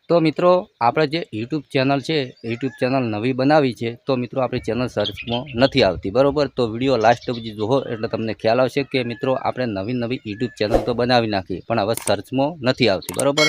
તો મિત્રો આપણે જે યુટ્યુબ ચેનલ છે, યુટ્યુબ ચેનલ નવી બનાવી છે, તો મિત્રો આપણી ચેનલ સર્ચમાં નથી આવતી, બરાબર. તો વિડીયો લાસ્ટ સુધી જુઓ એટલે તમને ખ્યાલ આવશે કે મિત્રો આપણે નવી યુટ્યુબ ચેનલ તો બનાવી નાખી, પણ હવે સર્ચમાં નથી આવતી, બરાબર.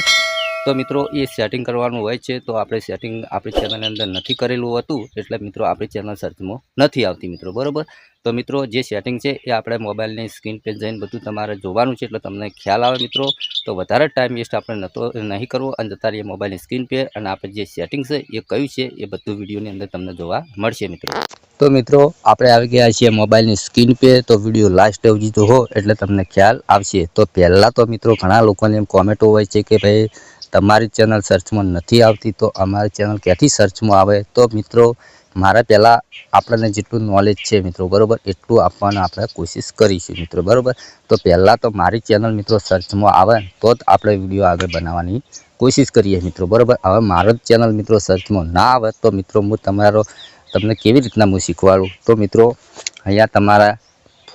તો મિત્રો એ સેટિંગ કરવાનું હોય છે, તો આપણે સેટિંગ આપણી ચેનલની અંદર નથી કરેલું હતું, એટલે મિત્રો આપણી ચેનલ સર્ચમાં નથી આવતી મિત્રો, બરાબર. તો મિત્રો જે સેટિંગ છે એ આપણે મોબાઈલની સ્ક્રીન પર જઈને બધું તમારે જોવાનું છે, એટલે તમને ખ્યાલ આવે મિત્રો. તો વધારે ટાઈમ વેસ્ટ આપણે નહીં કરવો અને જતા રહીએ મોબાઈલની સ્ક્રીન પર, અને આપણે જે સેટિંગ છે એ કયું છે એ બધું વિડીયોની અંદર તમને જોવા મળશે મિત્રો. તો મિત્રો આપણે આવી ગયા છીએ મોબાઈલની સ્ક્રીન પે, તો વિડીયો લાસ્ટ સુધી જુઓ એટલે તમને ખ્યાલ આવશે. તો પહેલાં તો મિત્રો ઘણા લોકોને એમ કોમેન્ટો હોય છે કે ભાઈ તમારી ચેનલ સર્ચમાં નથી આવતી, તો અમારી ચેનલ ક્યાંથી સર્ચમાં આવે. તો મિત્રો મારા પહેલાં આપણને જેટલું નોલેજ છે મિત્રો, બરાબર, એટલું આપવાનું આપણે કોશિશ કરીશું મિત્રો, બરાબર. તો પહેલાં તો મારી ચેનલ મિત્રો સર્ચમાં આવે તો જ આપણે વિડીયો આગળ બનાવવાની કોશિશ કરીએ મિત્રો, બરાબર. હવે મારો જ ચેનલ મિત્રો સર્ચમાં ના આવે તો મિત્રો હું તમને કેવી રીતના હું શીખવાડું. તો મિત્રો અહીંયા તમારા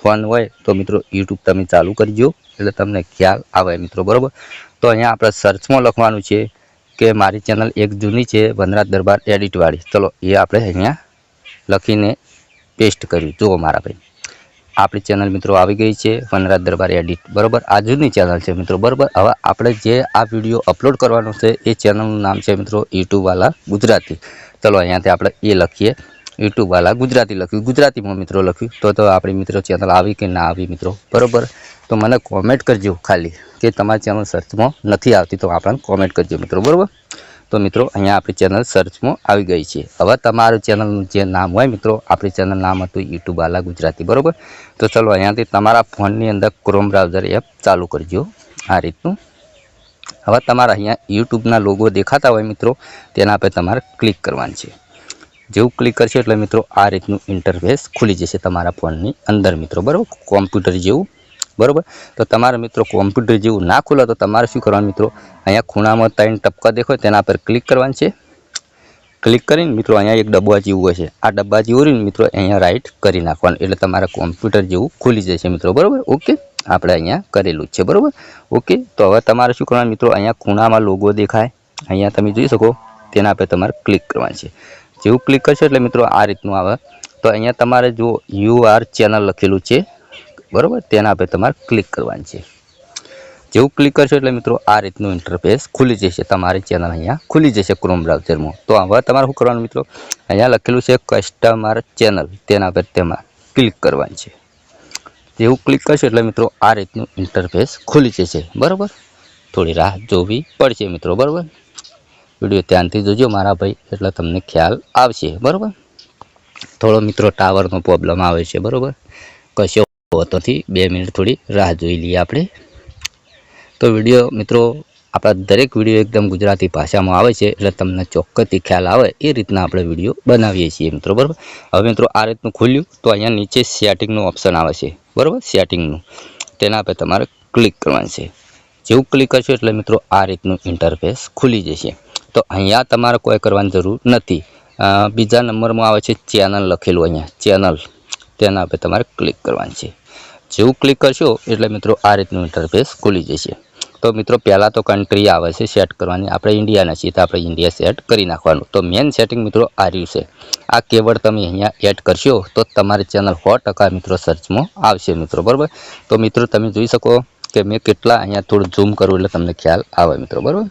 ફોન હોય તો મિત્રો યુટ્યુબ તમે ચાલુ કરજો એટલે તમને ખ્યાલ આવે મિત્રો, બરાબર. તો અહીંયા આપણે સર્ચમાં લખવાનું છે કે મારી ચેનલ એક જૂની છે વનરાજ દરબાર એડિટવાળી. ચલો એ આપણે અહીંયા લખીને પેસ્ટ કર્યું. જુઓ મારા ભાઈ, આપણી ચેનલ મિત્રો આવી ગઈ છે વનરાજ દરબાર એડિટ, બરાબર. આ જૂની ચેનલ છે મિત્રો, બરાબર. હવે આપણે જે આ વિડીયો અપલોડ કરવાનો છે એ ચેનલનું નામ છે મિત્રો યુટ્યુબવાલા ગુજરાતી. ચલો અહીંયાથી આપણે એ લખીએ, યુટ્યુબવાલા ગુજરાતી લખ્યું, ગુજરાતીમાં મિત્રો લખ્યું. તો આપણી મિત્રો ચેનલ આવી કે ના આવી મિત્રો, બરાબર. તો મને કોમેન્ટ કરજો ખાલી કે તમારી ચેનલ સર્ચમાં નથી આવતી, તો આપણને કોમેન્ટ કરજો મિત્રો, બરાબર. તો મિત્રો અહીંયા આપણી ચેનલ સર્ચમાં આવી ગઈ છે. હવે તમારું ચેનલનું જે નામ હોય મિત્રો, આપણી ચેનલ નામ હતું યુટ્યુબવાલા ગુજરાતી, બરાબર. તો ચલો અહીંયાથી તમારા ફોનની અંદર ક્રોમ બ્રાઉઝર એપ ચાલુ કરજો આ રીતનું. હવે તમારા અહીંયા યુટ્યુબના લોગો દેખાતા હોય મિત્રો, તેના પર તમારે ક્લિક કરવાનું છે. જેવું ક્લિક કરશો એટલે મિત્રો આ રીતનું ઇન્ટરફેસ ખુલી જશે તમારા ફોનની અંદર મિત્રો, બરાબર, કોમ્પ્યુટર જેવું, બરાબર. તો તમારે મિત્રો કોમ્પ્યુટર જેવું ના ખુલે તો તમારે શું કરવાનું મિત્રો, અહીંયા ખૂણામાં 3 ટપકા દેખાય તેના પર ક્લિક કરવાનું છે. ક્લિક કરીને મિત્રો અહીંયા એક ડબ્બા જેવું હશે, આ ડબ્બા જેવું રહીને મિત્રો અહીંયા રાઈટ કરી નાખવાનું એટલે તમારા કોમ્પ્યુટર જેવું ખુલી જશે મિત્રો, બરાબર. ઓકે, આપણે અહીંયા કરેલું જ છે, બરાબર. ઓકે, તો હવે તમારે શું કરવાનું મિત્રો, અહીંયા ખૂણામાં લોગો દેખાય, અહીંયા તમે જોઈ શકો, તેના પર તમારે ક્લિક કરવાનું છે. જેવું ક્લિક કરશો એટલે મિત્રો આ રીતનું આવે. તો અહીંયા તમારે જો યુઆર ચેનલ લખેલું છે, બરાબર, તેના પર તમારે ક્લિક કરવાનું છે. જેવું ક્લિક કરશો એટલે મિત્રો આ રીતનું ઇન્ટરફેસ ખુલી જશે, તમારી ચેનલ અહીંયા ખુલી જશે ક્રોમ બ્રાઉઝરમાં. તો હવે તમારે શું કરવાનું મિત્રો, અહીંયા લખેલું છે કસ્ટમર ચેનલ, તેના પર તેમાં ક્લિક કરવાનું છે. જેવું ક્લિક કરશો એટલે મિત્રો આ રીતનું ઇન્ટરફેસ ખુલી જશે, બરાબર. થોડી રાહ જોવી પડશે મિત્રો, બરાબર. વિડીયો ધ્યાનથી જોજો મારા ભાઈ એટલે તમને ખ્યાલ આવશે, બરાબર. થોડો મિત્રો ટાવરનો પ્રોબ્લેમ આવે છે, બરાબર, કશો હોતો નથી. 2 મિનિટ થોડી રાહ જોઈ લઈએ આપણે. તો વિડીયો મિત્રો આપણા દરેક વિડીયો એકદમ ગુજરાતી ભાષામાં આવે છે એટલે તમને ચોક્કસથી ખ્યાલ આવે એ રીતના આપણે વિડીયો બનાવીએ છીએ મિત્રો, બરાબર. હવે મિત્રો આ રીતનું ખુલ્યું તો અહીંયા નીચે સેટિંગનું ઓપ્શન આવે છે, બરાબર, સેટિંગનું, તેના પર તમારે ક્લિક કરવાનું છે. જેવું ક્લિક કરશો એટલે મિત્રો આ રીતનું ઇન્ટરફેસ ખુલી જશે. તો અહીંયા તમારે કોઈ કરવાની જરૂર નથી. બીજા નંબરમાં આવે છે ચેનલ લખેલું, અહીંયા ચેનલ, તેના પર તમારે ક્લિક કરવાનું છે. જેવું ક્લિક કરશો એટલે મિત્રો આ રીતનું ઇન્ટરફેસ ખુલી જશે. તો મિત્રો પહેલાં તો કન્ટ્રી આવે છે સેટ કરવાની, આપણે ઇન્ડિયાના છીએ તો આપણે ઇન્ડિયા સેટ કરી નાખવાનું. તો મેન સેટિંગ મિત્રો આ રહ્યું છે. આ કેવળ તમે અહીંયા એડ કરશો તો તમારી ચેનલ 100% મિત્રો સર્ચમાં આવશે મિત્રો, બરાબર. તો મિત્રો તમે જોઈ શકો કે મેં કેટલા અહીંયા થોડું ઝૂમ કરું એટલે તમને ખ્યાલ આવે મિત્રો, બરાબર.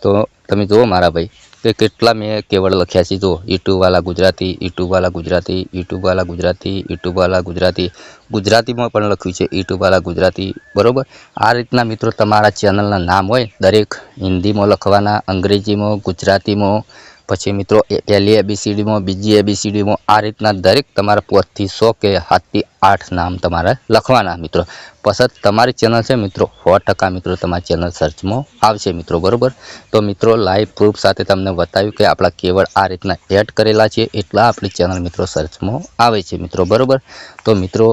તો તમે જુઓ મારા ભાઈ કે કેટલા મેં કેવળ લખ્યા છે. જો યુટ્યુબવાલા ગુજરાતી, યુટ્યુબવાલા ગુજરાતી, યુટ્યુબવાલા ગુજરાતી, યુટ્યુબવાલા ગુજરાતી, ગુજરાતીમાં પણ લખ્યું છે યુટ્યુબવાલા ગુજરાતી, બરાબર. આ રીતના મિત્રો તમારા ચેનલના નામ હોય દરેક હિન્દીમાં લખવાના, અંગ્રેજીમાં, ગુજરાતીમાં, પછી મિત્રો પહેલી ABCDમાં, બીજી ABCDમાં, આ રીતના દરેક તમારા 5 થી 100 કે 7 થી 8 નામ તમારે લખવાના મિત્રો. પછી તમારી ચેનલ છે મિત્રો 100% મિત્રો તમારી ચેનલ સર્ચમાં આવશે મિત્રો, બરાબર. તો મિત્રો લાઈવ પ્રૂફ સાથે તમને બતાવ્યું કે આપણા કેવળ આ રીતના એડ કરેલા છે એટલા આપણી ચેનલ મિત્રો સર્ચમાં આવે છે મિત્રો, બરાબર. તો મિત્રો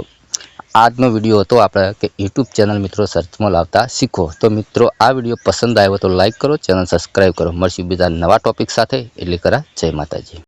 આજનો વિડીયો હતો આપણે કે યુટ્યુબ ચેનલ મિત્રો સર્ચમાં લાવતા શીખો. તો મિત્રો આ વિડીયો પસંદ આવ્યો તો લાઈક કરો, ચેનલ સબસ્ક્રાઈબ કરો. મળશું બીજા નવા ટોપિક સાથે. એટલે કરા જય માતાજી.